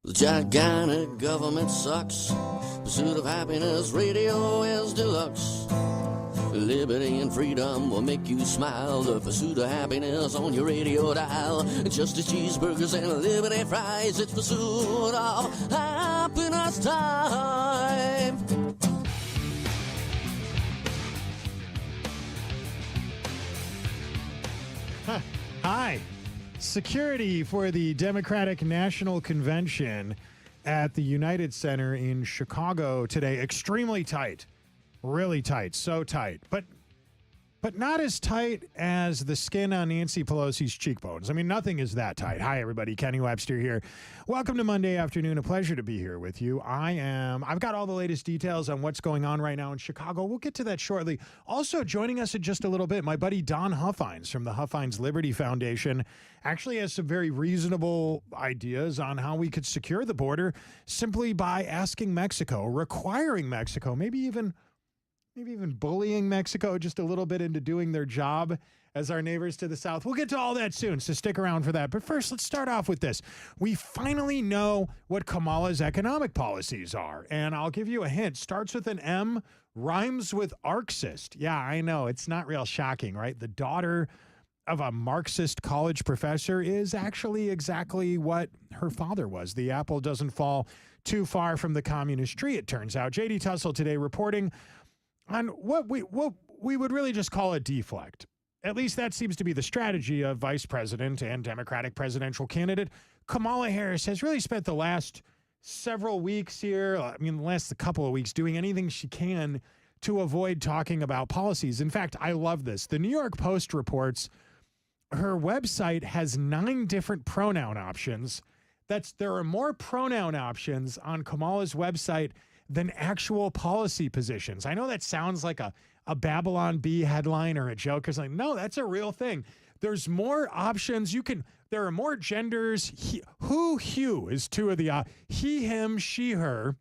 The gigantic government sucks. Pursuit of happiness, radio is deluxe. Liberty and freedom will make you smile. The pursuit of happiness on your radio dial. Just as cheeseburgers and liberty fries, it's pursuit of happiness time. Hi. Security for the Democratic National Convention at the United Center in Chicago today. Extremely tight. Really tight. So tight. But not as tight as the skin on Nancy Pelosi's cheekbones. I mean, nothing is that tight. Hi, everybody. Kenny Webster here. Welcome to Monday afternoon. A pleasure to be here with you. I've got all the latest details on what's going on right now in Chicago. We'll get to that shortly. Also joining us in just a little bit, my buddy Don Huffines from the Huffines Liberty Foundation actually has some very reasonable ideas on how we could secure the border simply by asking Mexico, requiring Mexico, maybe even bullying Mexico just a little bit into doing their job as our neighbors to the south. We'll get to all that soon, so stick around for that. But first, let's start off with this. We finally know what Kamala's economic policies are, and I'll give you a hint. Starts with an M, rhymes with Marxist. Yeah, I know. It's not real shocking, right? The daughter of a Marxist college professor is actually exactly what her father was. The apple doesn't fall too far from the communist tree, it turns out. J.D. Tussle today reporting on what we would really just call a deflect. At least that seems to be the strategy of Vice President and Democratic presidential candidate Kamala Harris has really spent the last several weeks here, the last couple of weeks, doing anything she can to avoid talking about policies. In fact, I love this. The New York Post reports her website has 9 different pronoun options. There are more pronoun options on Kamala's website than actual policy positions. I know that sounds like a Babylon Bee headline or a joke or something. No, that's a real thing. There's more options. There are more genders. Who is 2 of the he, him, she, her,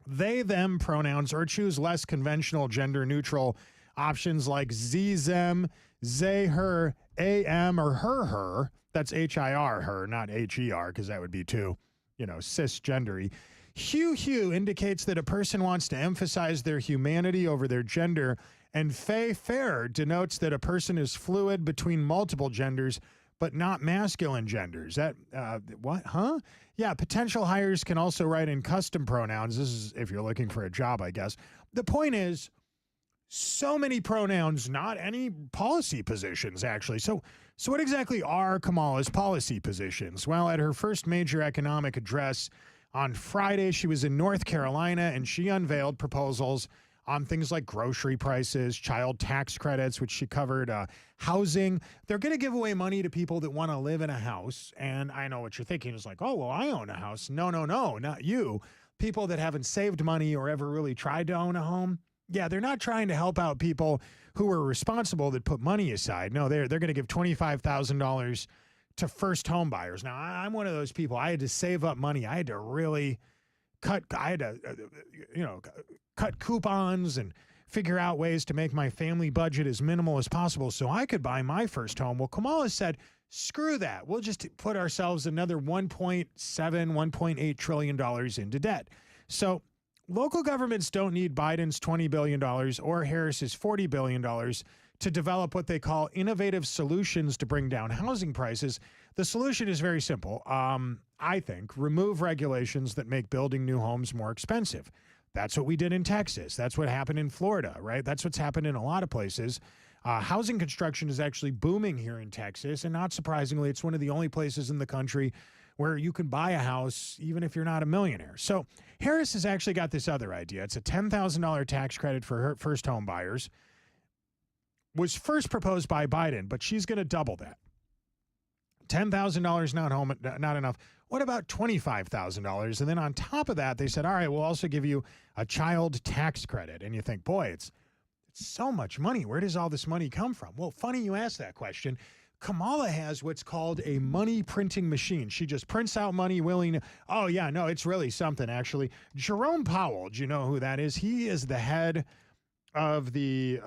they, them pronouns, or choose less conventional gender neutral options like z, them, they, her, am, or her. That's HIR, her, not HER, because that would be too, cisgendery. Hugh indicates that a person wants to emphasize their humanity over their gender, and fair denotes that a person is fluid between multiple genders, but not masculine genders. That, what, huh? Yeah, potential hires can also write in custom pronouns. This is if you're looking for a job, I guess. The point is, so many pronouns, not any policy positions, actually. So what exactly are Kamala's policy positions? Well, at her first major economic address on Friday, she was in North Carolina, and she unveiled proposals on things like grocery prices, child tax credits, which she covered, housing. They're going to give away money to people that want to live in a house. And I know what you're thinking is like, oh, well, I own a house. No, not you. People that haven't saved money or ever really tried to own a home. Yeah, they're not trying to help out people who are responsible that put money aside. No, they're going to give $25,000 to first home buyers. Now, I'm one of those people. I had to save up money. I had to really cut coupons and figure out ways to make my family budget as minimal as possible so I could buy my first home. Well, Kamala said, screw that. We'll just put ourselves another $1.8 trillion into debt. So local governments don't need Biden's $20 billion or Harris's $40 billion to develop what they call innovative solutions to bring down housing prices. The solution is very simple. I think remove regulations that make building new homes more expensive. That's what we did in Texas. That's what happened in Florida, right? That's what's happened in a lot of places. Housing construction is actually booming here in Texas. And not surprisingly, it's one of the only places in the country where you can buy a house even if you're not a millionaire. So Harris has actually got this other idea. It's a $10,000 tax credit for her first home buyers. Was first proposed by Biden, but she's going to double that. $10,000 not enough. What about $25,000? And then on top of that, they said, all right, we'll also give you a child tax credit. And you think, boy, it's so much money. Where does all this money come from? Well, funny you ask that question. Kamala has what's called a money printing machine. She just prints out money willing. Oh, yeah, no, it's really something, actually. Jerome Powell, do you know who that is? He is the head of the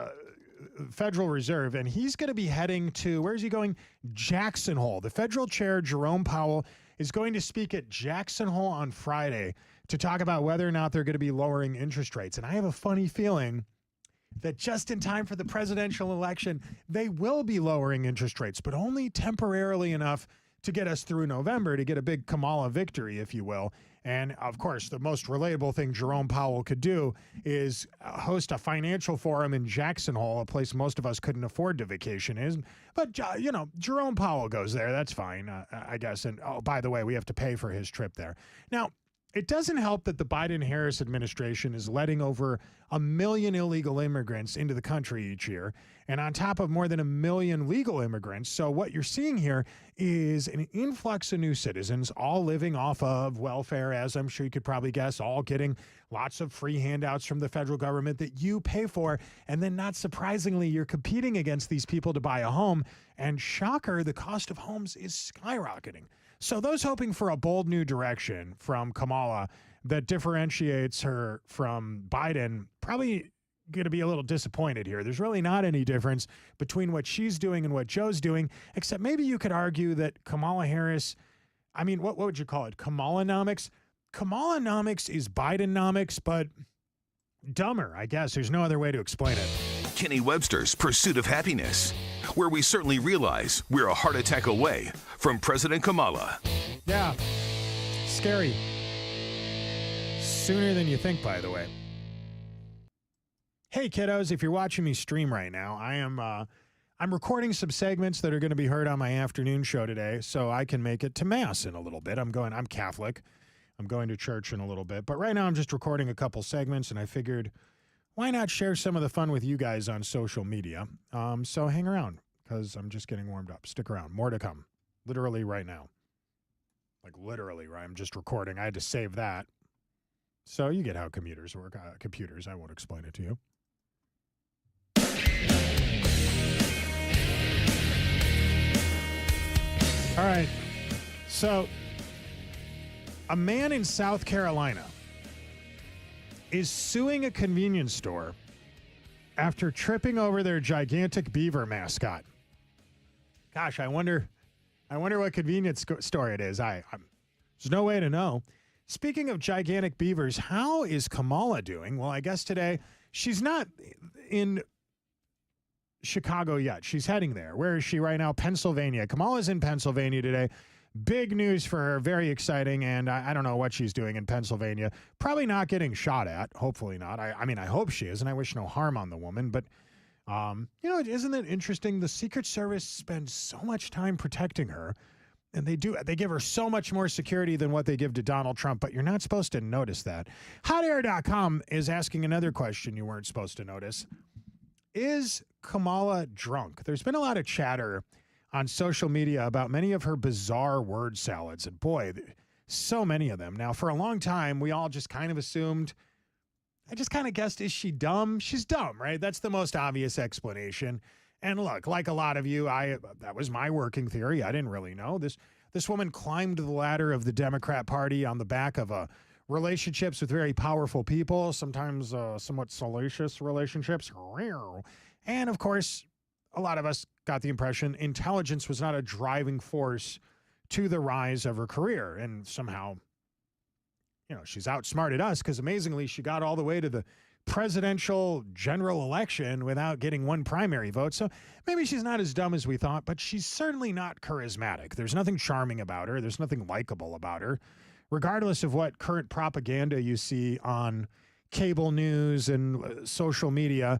Federal Reserve, and he's going to be heading to, where's he going? Jackson Hole. The federal chair, Jerome Powell, is going to speak at Jackson Hole on Friday to talk about whether or not they're going to be lowering interest rates. And I have a funny feeling that just in time for the presidential election, they will be lowering interest rates, but only temporarily enough to get us through November, to get a big Kamala victory, if you will. And of course, the most relatable thing Jerome Powell could do is host a financial forum in Jackson Hole, a place most of us couldn't afford to vacation in. But, Jerome Powell goes there. That's fine, I guess. And, oh, by the way, we have to pay for his trip there. Now, it doesn't help that the Biden-Harris administration is letting over 1 million illegal immigrants into the country each year, and on top of more than 1 million legal immigrants. So what you're seeing here is an influx of new citizens, all living off of welfare, as I'm sure you could probably guess, all getting lots of free handouts from the federal government that you pay for. And then, not surprisingly, you're competing against these people to buy a home. And shocker, the cost of homes is skyrocketing. So those hoping for a bold new direction from Kamala that differentiates her from Biden probably going to be a little disappointed here. There's really not any difference between what she's doing and what Joe's doing, except maybe you could argue that Kamala Harris, I mean, what would you call it? Kamalanomics? Kamalanomics is Bidenomics, but dumber, I guess. There's no other way to explain it. Kenny Webster's Pursuit of Happiness, where we certainly realize we're a heart attack away from President Kamala. Yeah, scary. Sooner than you think, by the way. Hey, kiddos, if you're watching me stream right now, I'm recording some segments that are going to be heard on my afternoon show today, so I can make it to Mass in a little bit. I'm Catholic. I'm going to church in a little bit. But right now I'm just recording a couple segments, and I figured, why not share some of the fun with you guys on social media? So hang around, because I'm just getting warmed up. Stick around. More to come. Literally right now. Like literally, right? I'm just recording. I had to save that. So you get how computers work. Computers, I won't explain it to you. All right. So a man in South Carolina is suing a convenience store after tripping over their gigantic beaver mascot. Gosh, I wonder what convenience store it is. There's no way to know. Speaking of gigantic beavers, how is Kamala doing? Well, I guess today she's not in Chicago yet. She's heading there. Where is she right now? Pennsylvania. Kamala's in Pennsylvania today. Big news for her. Very exciting. And I don't know what she's doing in Pennsylvania. Probably not getting shot at. Hopefully not. I mean, I hope she is, and I wish no harm on the woman. But, isn't it interesting? The Secret Service spends so much time protecting her. And they give her so much more security than what they give to Donald Trump, but you're not supposed to notice that. HotAir.com is asking another question you weren't supposed to notice. Is Kamala drunk? There's been a lot of chatter on social media about many of her bizarre word salads, and boy, so many of them. Now, for a long time, we all just kind of assumed, I just kind of guessed, is she dumb? She's dumb, right? That's the most obvious explanation. And look, like a lot of you, that was my working theory. I didn't really know. This woman climbed the ladder of the Democrat Party on the back of relationships with very powerful people, sometimes somewhat salacious relationships. And of course, a lot of us got the impression intelligence was not a driving force to the rise of her career. And somehow, she's outsmarted us because amazingly, she got all the way to the presidential general election without getting one primary vote. So maybe she's not as dumb as we thought, but she's certainly not charismatic. There's nothing charming about her. There's nothing likable about her. Regardless of what current propaganda you see on cable news and social media,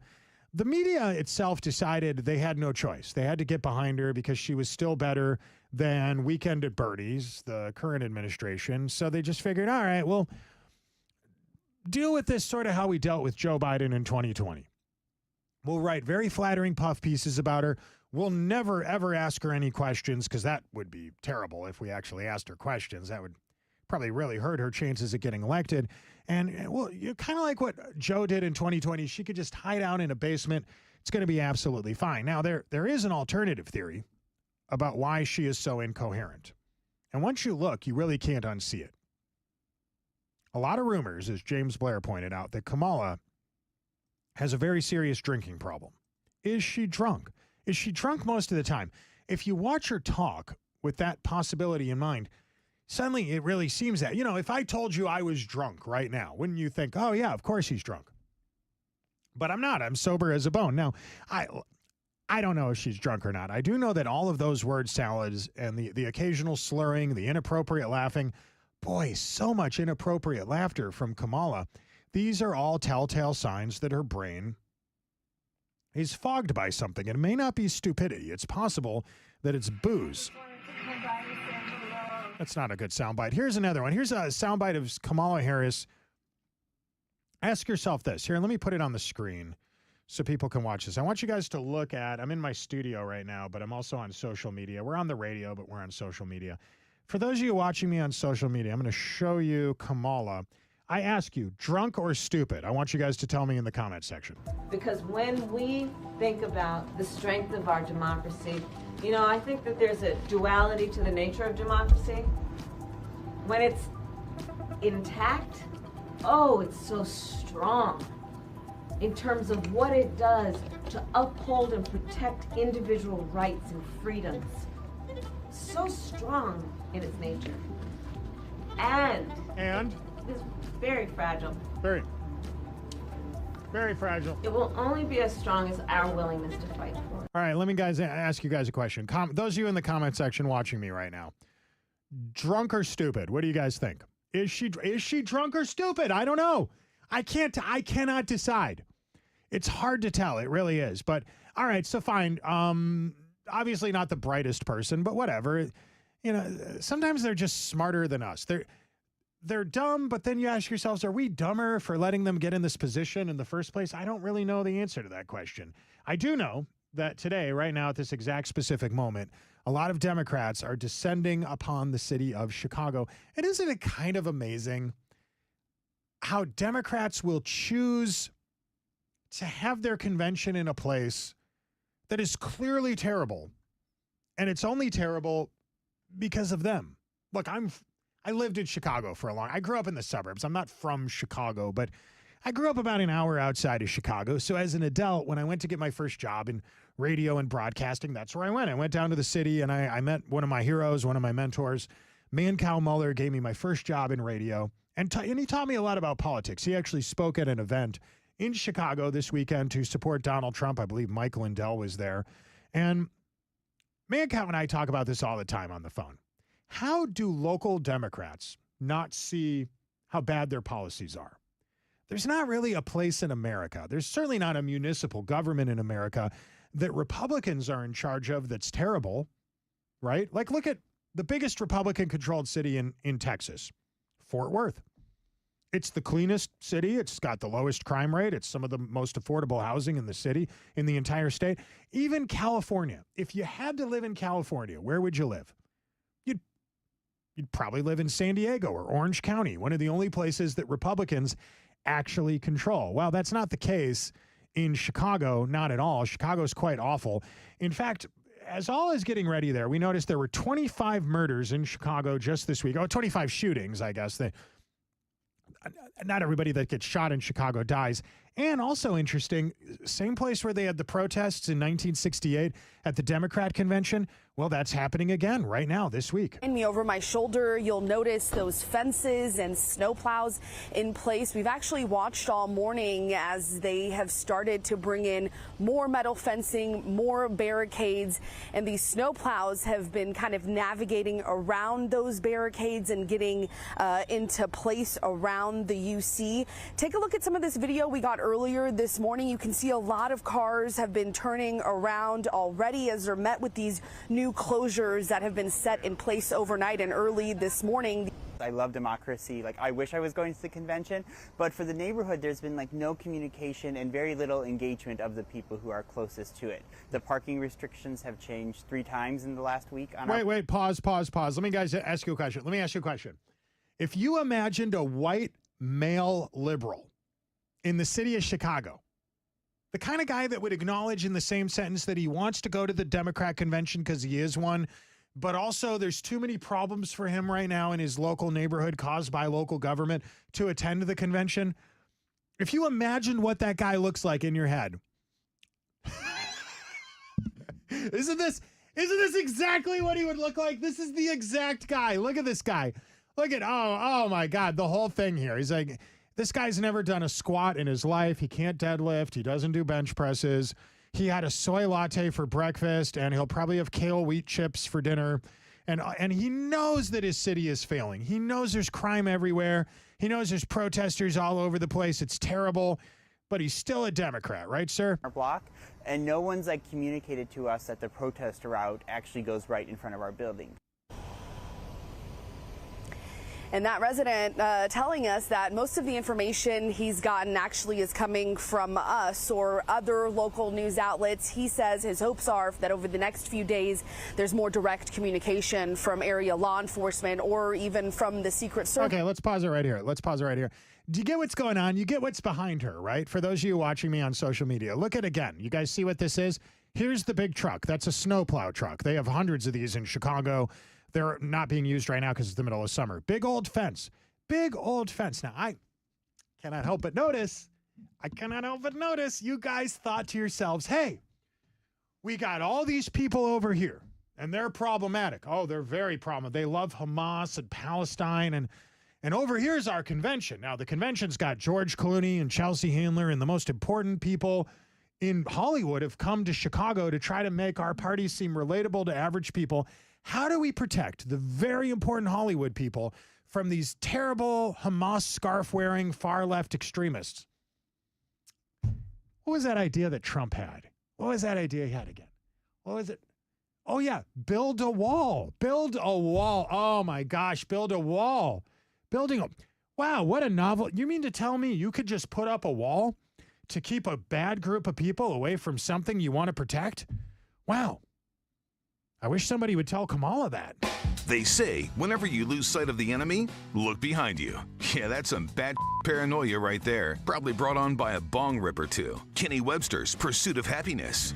the media itself decided they had no choice. They had to get behind her because she was still better than Weekend at Bernie's, the current administration. So they just figured, all right, well, deal with this sort of how we dealt with Joe Biden in 2020. We'll write very flattering puff pieces about her. We'll never, ever ask her any questions because that would be terrible if we actually asked her questions. That would probably really hurt her chances of getting elected. And, well, kind of like what Joe did in 2020. She could just hide out in a basement. It's going to be absolutely fine. Now, there is an alternative theory about why she is so incoherent. And once you look, you really can't unsee it. A lot of rumors, as James Blair pointed out, that Kamala has a very serious drinking problem. Is she drunk? Is she drunk most of the time? If you watch her talk with that possibility in mind, Suddenly it really seems that, if I told you I was drunk right now, wouldn't you think, oh yeah, of course he's drunk? But I'm not. I'm sober as a bone. Now, I don't know if she's drunk or not. I do know that all of those word salads and the occasional slurring, the inappropriate laughing, boy, so much inappropriate laughter from Kamala. These are all telltale signs that her brain is fogged by something. It may not be stupidity. It's possible that it's booze. That's not a good soundbite. Here's another one. Here's a soundbite of Kamala Harris. Ask yourself this. Here, let me put it on the screen so people can watch this. I want you guys to look at, I'm in my studio right now, but I'm also on social media. We're on the radio, but we're on social media. For those of you watching me on social media, I'm going to show you Kamala. I ask you, drunk or stupid? I want you guys to tell me in the comment section. Because when we think about the strength of our democracy, I think that there's a duality to the nature of democracy. When it's intact, oh, it's so strong in terms of what it does to uphold and protect individual rights and freedoms. So strong in its nature. And it's very fragile. Very fragile. It will only be as strong as our willingness to fight for it. All right, let me ask you guys a question. Those of you in the comment section watching me right now, drunk or stupid? What do you guys think? Is she drunk or stupid? I don't know. I cannot decide. It's hard to tell. It really is. But all right, so fine. Obviously not the brightest person, but whatever. Sometimes they're just smarter than us. They're dumb, but then you ask yourselves, are we dumber for letting them get in this position in the first place? I don't really know the answer to that question. I do know that today, right now, at this exact specific moment, a lot of Democrats are descending upon the city of Chicago. And isn't it kind of amazing how Democrats will choose to have their convention in a place that is clearly terrible, and it's only terrible because of them? Look, I lived in Chicago for I grew up in the suburbs. I'm not from Chicago, but I grew up about an hour outside of Chicago. So as an adult, when I went to get my first job in radio and broadcasting, that's where I went. I went down to the city and I met one of my heroes, one of my mentors. Mancow Muller gave me my first job in radio, and he taught me a lot about politics. He actually spoke at an event in Chicago this weekend to support Donald Trump. I believe Mike Lindell was there. And Mancow and I talk about this all the time on the phone. How do local Democrats not see how bad their policies are? There's not really a place in America. There's certainly not a municipal government in America that Republicans are in charge of that's terrible, right? Like, look at the biggest Republican-controlled city in Texas, Fort Worth. It's the cleanest city. It's got the lowest crime rate. It's some of the most affordable housing in the city, in the entire state. Even California. If you had to live in California, where would you live? You'd probably live in San Diego or Orange County, one of the only places that Republicans actually control. Well, that's not the case in Chicago, not at all. Chicago's quite awful. In fact, as all is getting ready there, we noticed there were 25 murders in Chicago just this week. 25 shootings, I guess. Not everybody that gets shot in Chicago dies. And also interesting, same place where they had the protests in 1968 at the Democrat convention. Well, that's happening again right now this week. And me over my shoulder, you'll notice those fences and snowplows in place. We've actually watched all morning as they have started to bring in more metal fencing, more barricades, and these snowplows have been kind of navigating around those barricades and getting into place around the UC. Take a look at some of this video we got earlier this morning. You can see a lot of cars have been turning around already as they're met with these new closures that have been set in place overnight and early this morning. I love democracy. I wish I was going to the convention, but for the neighborhood, there's been no communication and very little engagement of the people who are closest to it. The parking restrictions have changed 3 times in the last week. Wait, pause. Let me ask you a question. If you imagined a white male liberal in the city of Chicago, the kind of guy that would acknowledge in the same sentence that he wants to go to the Democrat convention because he is one, but also there's too many problems for him right now in his local neighborhood caused by local government to attend the convention. If you imagine what that guy looks like in your head, isn't Isn't this exactly what he would look like? This is the exact guy. Look at this guy. Look at, oh my God, the whole thing here. He's like, this guy's never done a squat in his life. He can't deadlift. He doesn't do bench presses. He had a soy latte for breakfast, and he'll probably have kale wheat chips for dinner. And he knows that his city is failing. He knows there's crime everywhere. He knows there's protesters all over the place. It's terrible. But he's still a Democrat, right, sir? Our block, and no one's like communicated to us that the protest route actually goes right in front of our building. And that resident telling us that most of the information he's gotten actually is coming from us or other local news outlets. He says his hopes are that over the next few days, there's more direct communication from area law enforcement or even from the Secret Service. Okay, let's pause it right here. Do you get what's going on? You get what's behind her, right? For those of you watching me on social media, look at again. You guys see what this is? Here's the big truck. That's a snowplow truck. They have hundreds of these in Chicago. They're not being used right now because it's the middle of summer. Big old fence. Big old fence. Now, I cannot help but notice, you guys thought to yourselves, hey, we got all these people over here, and they're problematic. Oh, they're very problematic. They love Hamas and Palestine, and over here's our convention. Now, the convention's got George Clooney and Chelsea Handler, and the most important people in Hollywood have come to Chicago to try to make our party seem relatable to average people. How do we protect the very important Hollywood people from these terrible Hamas scarf-wearing far-left extremists? What was that idea that Trump had? What was that idea he had again? What was it? Oh, yeah, build a wall. Build a wall. Oh, my gosh, build a wall. Wow, what a novel. You mean to tell me you could just put up a wall to keep a bad group of people away from something you want to protect? Wow. I wish somebody would tell Kamala that. They say whenever you lose sight of the enemy, look behind you. Yeah, that's some bad paranoia right there. Probably brought on by a bong rip or two. Kenny Webster's Pursuit of Happiness.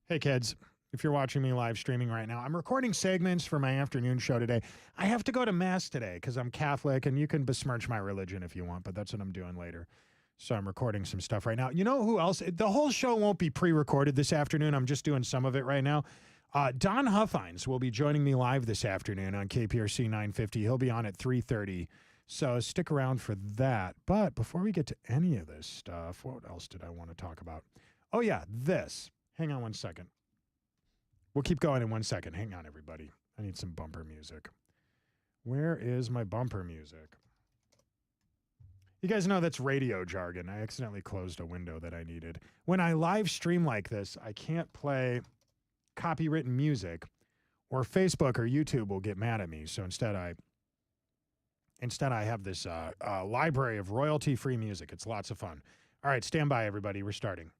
Hey, kids. If you're watching me live streaming right now, I'm recording segments for my afternoon show today. I have to go to Mass today because I'm Catholic, and you can besmirch my religion if you want, but that's what I'm doing later. So I'm recording some stuff right now. You know who else? The whole show won't be pre-recorded this afternoon. I'm just doing some of it right now. Don Huffines will be joining me live this afternoon on KPRC 950. He'll be on at 3:30. So stick around for that. But before we get to any of this stuff, what else did I want to talk about? Oh, yeah, this. Hang on one second. We'll keep going in 1 second. Hang on, everybody. I need some bumper music. Where is my bumper music? You guys know that's radio jargon. I accidentally closed a window that I needed. When I live stream like this, I can't play copywritten music, or Facebook or YouTube will get mad at me. So instead I have this library of royalty-free music. It's lots of fun. All right, stand by, everybody. We're starting.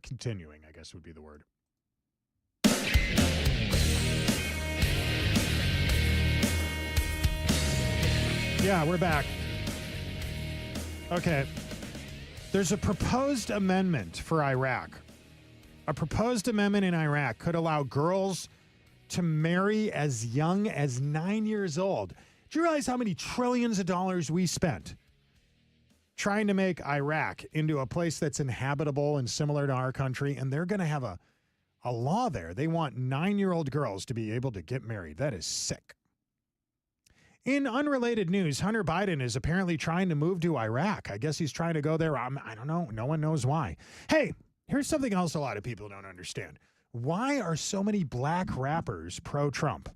Continuing, I guess would be the word. Yeah, we're back. Okay. There's a proposed amendment for Iraq. A proposed amendment in Iraq could allow girls to marry as young as 9 years old. Do you realize how many trillions of dollars we spent trying to make Iraq into a place that's inhabitable and similar to our country? And they're going to have a law there. They want 9-year-old girls to be able to get married. That is sick. In unrelated news, Hunter Biden is apparently trying to move to Iraq. I guess he's trying to go there. I don't know. No one knows why. Hey, here's something else a lot of people don't understand. Why are so many black rappers pro-Trump?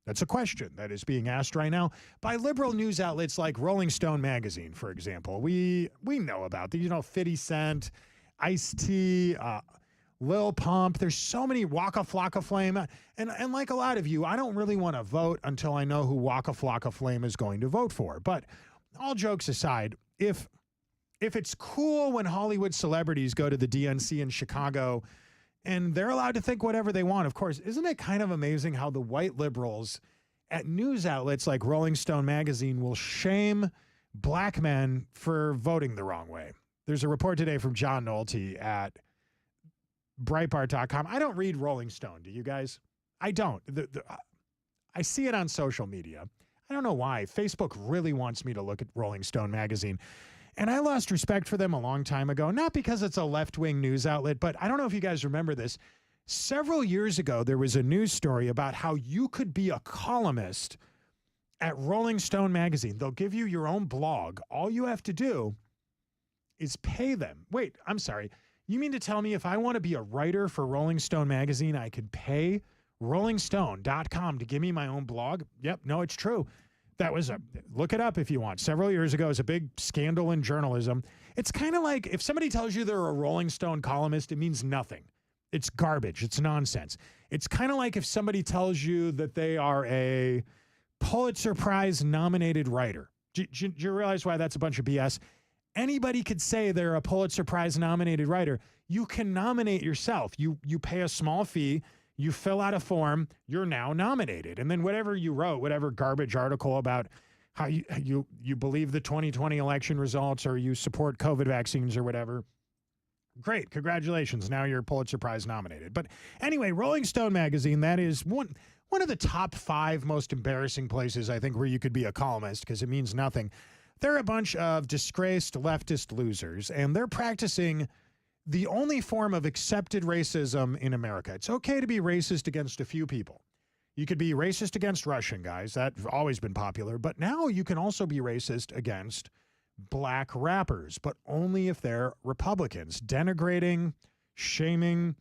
That's a question that is being asked right now by liberal news outlets like Rolling Stone magazine, for example. We know about these, 50 Cent, Ice-T, Lil Pump. There's so many, Waka Flocka Flame. And like a lot of you, I don't really want to vote until I know who Waka Flocka Flame is going to vote for. But all jokes aside, if it's cool when Hollywood celebrities go to the DNC in Chicago and they're allowed to think whatever they want, of course, isn't it kind of amazing how the white liberals at news outlets like Rolling Stone magazine will shame black men for voting the wrong way? There's a report today from John Nolte at Breitbart.com. I don't read Rolling Stone. Do you guys? I don't. I see it on social media. I don't know why. Facebook really wants me to look at Rolling Stone magazine. And I lost respect for them a long time ago, not because it's a left-wing news outlet, but I don't know if you guys remember this. Several years ago, there was a news story about how you could be a columnist at Rolling Stone magazine. They'll give you your own blog. All you have to do is pay them. Wait, I'm sorry. You mean to tell me if I want to be a writer for Rolling Stone magazine, I could pay rollingstone.com to give me my own blog? Yep, no, it's true. That was look it up if you want. Several years ago, it was a big scandal in journalism. It's kind of like if somebody tells you they're a Rolling Stone columnist, it means nothing. It's garbage. It's nonsense. It's kind of like if somebody tells you that they are a Pulitzer Prize nominated writer. Do you realize why that's a bunch of BS? Anybody could say they're a Pulitzer Prize nominated writer. You can nominate yourself. You pay a small fee. You fill out a form, you're now nominated. And then whatever you wrote, whatever garbage article about how you believe the 2020 election results or you support COVID vaccines or whatever, great, congratulations, now you're Pulitzer Prize nominated. But anyway, Rolling Stone magazine, that is one of the top 5 most embarrassing places, I think, where you could be a columnist because it means nothing. They're a bunch of disgraced leftist losers, and they're practicing the only form of accepted racism in America. It's okay to be racist against a few people. You could be racist against Russian guys. That's always been popular. But now you can also be racist against black rappers, but only if they're Republicans. Denigrating, shaming,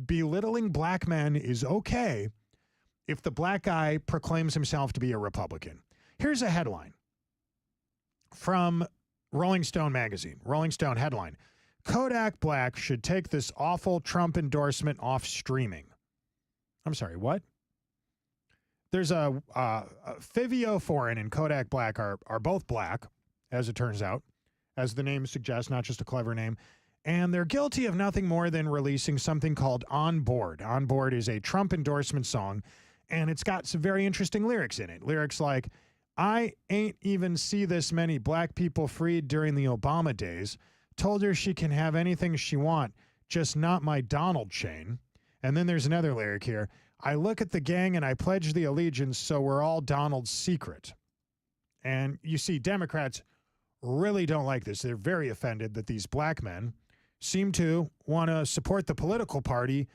belittling black men is okay if the black guy proclaims himself to be a Republican. Here's a headline from Rolling Stone magazine. Rolling Stone headline: Kodak Black should take this awful Trump endorsement off streaming. I'm sorry, what? There's Fivio Foreign and Kodak Black are both black, as it turns out, as the name suggests, not just a clever name. And they're guilty of nothing more than releasing something called On Board. On Board is a Trump endorsement song, and it's got some very interesting lyrics in it. Lyrics like, I ain't even see this many black people freed during the Obama days. Told her she can have anything she want, just not my Donald chain. And then there's another lyric here. I look at the gang and I pledge the allegiance so we're all Donald's secret. And you see, Democrats really don't like this. They're very offended that these black men seem to want to support the political party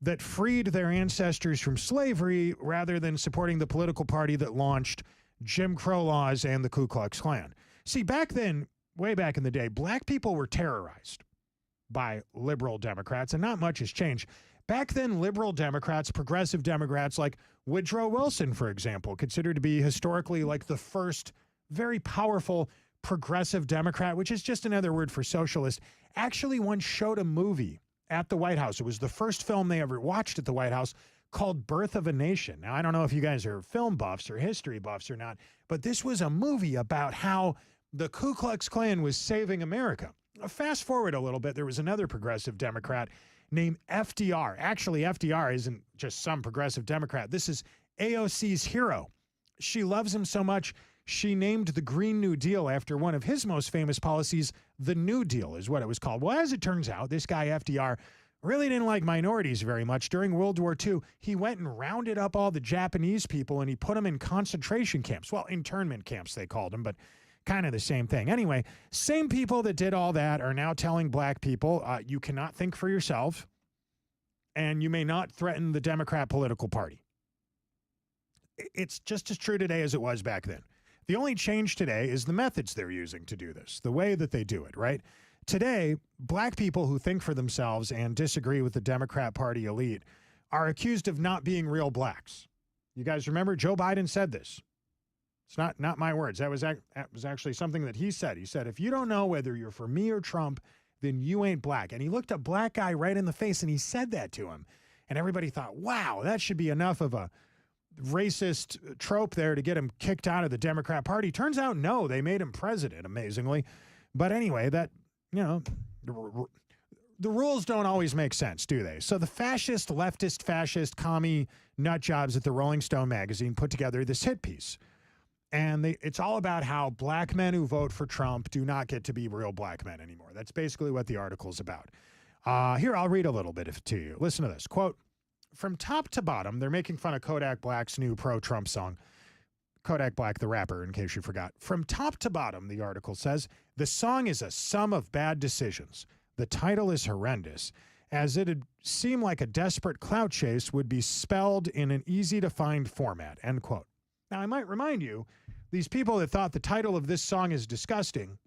that freed their ancestors from slavery rather than supporting the political party that launched Jim Crow laws and the Ku Klux Klan. See, back then, way back in the day, black people were terrorized by liberal Democrats, and not much has changed. Back then, liberal Democrats, progressive Democrats like Woodrow Wilson, for example, considered to be historically like the first very powerful progressive Democrat, which is just another word for socialist, actually once showed a movie at the White House. It was the first film they ever watched at the White House called Birth of a Nation. Now, I don't know if you guys are film buffs or history buffs or not, but this was a movie about how the Ku Klux Klan was saving America. Fast forward a little bit, there was another progressive Democrat named FDR. Actually, FDR isn't just some progressive Democrat. This is AOC's hero. She loves him so much, she named the Green New Deal after one of his most famous policies. The New Deal is what it was called. Well, as it turns out, this guy FDR really didn't like minorities very much. During World War II, he went and rounded up all the Japanese people and he put them in concentration camps. Well, internment camps, they called them, but kind of the same thing. Anyway, same people that did all that are now telling black people, you cannot think for yourself and you may not threaten the Democrat political party. It's just as true today as it was back then. The only change today is the methods they're using to do this, the way that they do it, right? Today, black people who think for themselves and disagree with the Democrat Party elite are accused of not being real blacks. You guys remember Joe Biden said this. It's not my words. That was actually something that he said. He said, if you don't know whether you're for me or Trump, then you ain't black. And he looked a black guy right in the face and he said that to him. And everybody thought, wow, that should be enough of a racist trope there to get him kicked out of the Democrat Party. Turns out, no, they made him president, amazingly. But anyway, that, you know, the rules don't always make sense, do they? So the leftist, fascist, commie nut jobs at the Rolling Stone magazine put together this hit piece. And it's all about how black men who vote for Trump do not get to be real black men anymore. That's basically what the article's about. Here, I'll read a little bit of it to you. Listen to this. Quote, from top to bottom, they're making fun of Kodak Black's new pro-Trump song. Kodak Black, the rapper, in case you forgot. From top to bottom, the article says, the song is a sum of bad decisions. The title is horrendous, as it'd seem like a desperate clout chase would be spelled in an easy-to-find format, end quote. Now, I might remind you, these people that thought the title of this song is disgusting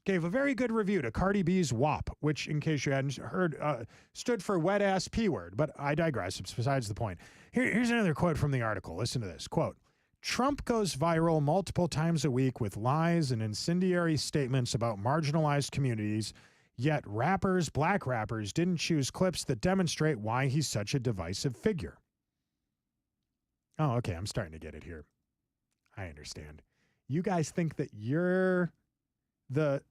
gave a very good review to Cardi B's WAP, which, in case you hadn't heard, stood for wet-ass P-word, but I digress. It's besides the point. Here's another quote from the article. Listen to this. Quote, Trump goes viral multiple times a week with lies and incendiary statements about marginalized communities, yet rappers, black rappers, didn't choose clips that demonstrate why he's such a divisive figure. Oh, okay, I'm starting to get it here. I understand. You guys think that you're the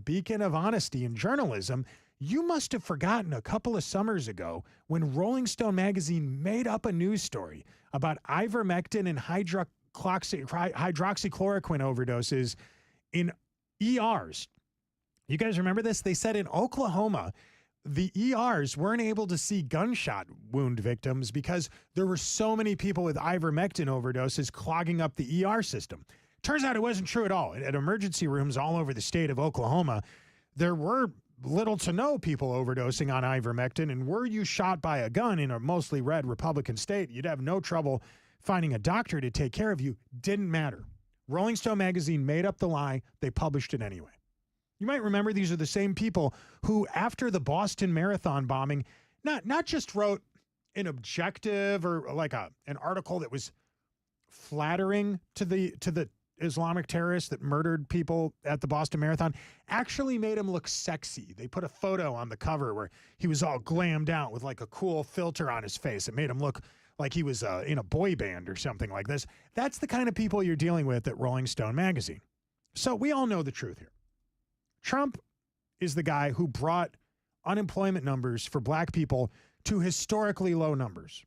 beacon of honesty in journalism. You must have forgotten a couple of summers ago when Rolling Stone magazine made up a news story about ivermectin and hydroxychloroquine overdoses in ERs. You guys remember this? They said in Oklahoma, the ERs weren't able to see gunshot wound victims because there were so many people with ivermectin overdoses clogging up the ER system. Turns out it wasn't true at all. At emergency rooms all over the state of Oklahoma, there were little to no people overdosing on ivermectin, and were you shot by a gun in a mostly red Republican state, you'd have no trouble finding a doctor to take care of you. Didn't matter. Rolling Stone magazine made up the lie. They published it anyway. You might remember these are the same people who, after the Boston Marathon bombing, not just wrote an objective or like an article that was flattering to the Islamic terrorists that murdered people at the Boston Marathon, actually made him look sexy. They put a photo on the cover where he was all glammed out with like a cool filter on his face. It made him look like he was in a boy band or something like this. That's the kind of people you're dealing with at Rolling Stone magazine. So we all know the truth here. Trump is the guy who brought unemployment numbers for black people to historically low numbers.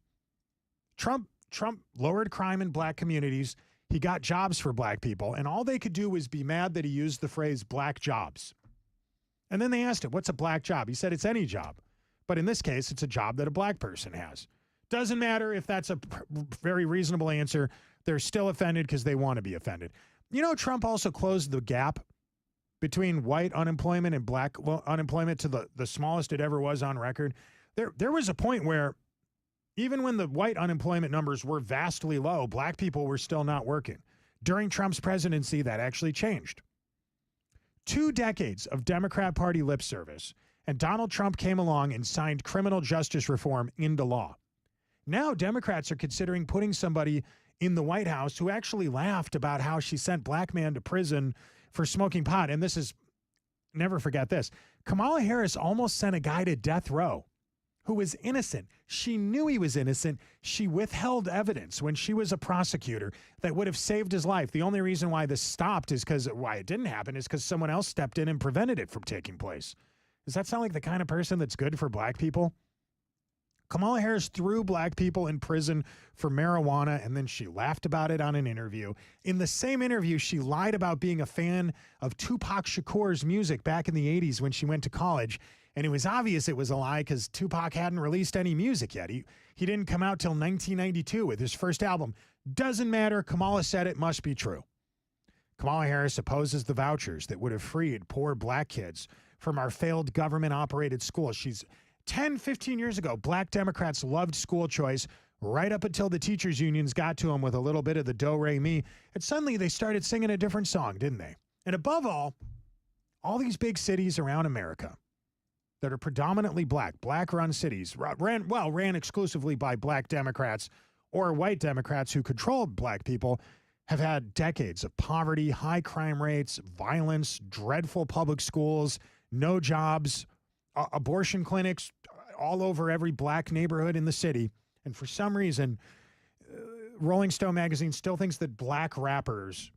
Trump lowered crime in black communities. He got jobs for black people, and all they could do was be mad that he used the phrase black jobs. And then they asked him, what's a black job? He said, it's any job. But in this case, it's a job that a black person has. Doesn't matter if that's a very reasonable answer. They're still offended because they want to be offended. You know, Trump also closed the gap between white unemployment and black unemployment to the smallest it ever was on record. There was a point where even when the white unemployment numbers were vastly low, black people were still not working. During Trump's presidency, that actually changed. 2 decades of Democrat Party lip service, and Donald Trump came along and signed criminal justice reform into law. Now Democrats are considering putting somebody in the White House who actually laughed about how she sent black man to prison for smoking pot. And this is, never forget this, Kamala Harris almost sent a guy to death row who was innocent. She knew he was innocent. She withheld evidence when she was a prosecutor that would have saved his life. The only reason why this stopped is why it didn't happen is because someone else stepped in and prevented it from taking place. Does that sound like the kind of person that's good for black people? Kamala Harris threw black people in prison for marijuana, and then she laughed about it on an interview. In the same interview, she lied about being a fan of Tupac Shakur's music back in the 80s when she went to college. And it was obvious it was a lie because Tupac hadn't released any music yet. He didn't come out till 1992 with his first album. Doesn't matter. Kamala said it must be true. Kamala Harris opposes the vouchers that would have freed poor black kids from our failed government-operated schools. 10, 15 years ago, black Democrats loved school choice right up until the teachers' unions got to them with a little bit of the do-re-mi. And suddenly they started singing a different song, didn't they? And above all these big cities around America that are predominantly black-run cities, ran exclusively by black Democrats or white Democrats who controlled black people, have had decades of poverty, high crime rates, violence, dreadful public schools, no jobs, abortion clinics all over every black neighborhood in the city. And for some reason, Rolling Stone magazine still thinks that black rappers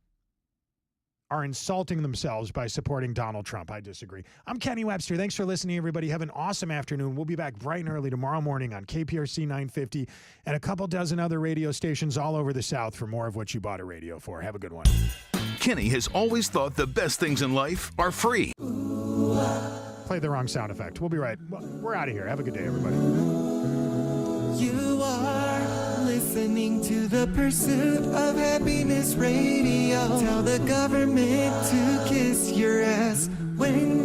are insulting themselves by supporting Donald Trump. I disagree. I'm Kenny Webster. Thanks for listening, everybody. Have an awesome afternoon. We'll be back bright and early tomorrow morning on KPRC 950 and a couple dozen other radio stations all over the South for more of what you bought a radio for. Have a good one. Kenny has always thought the best things in life are free. Played the wrong sound effect. We'll be right. We're out of here. Have a good day, everybody. You are listening to the Pursuit of Happiness Radio. Tell the government to kiss your ass when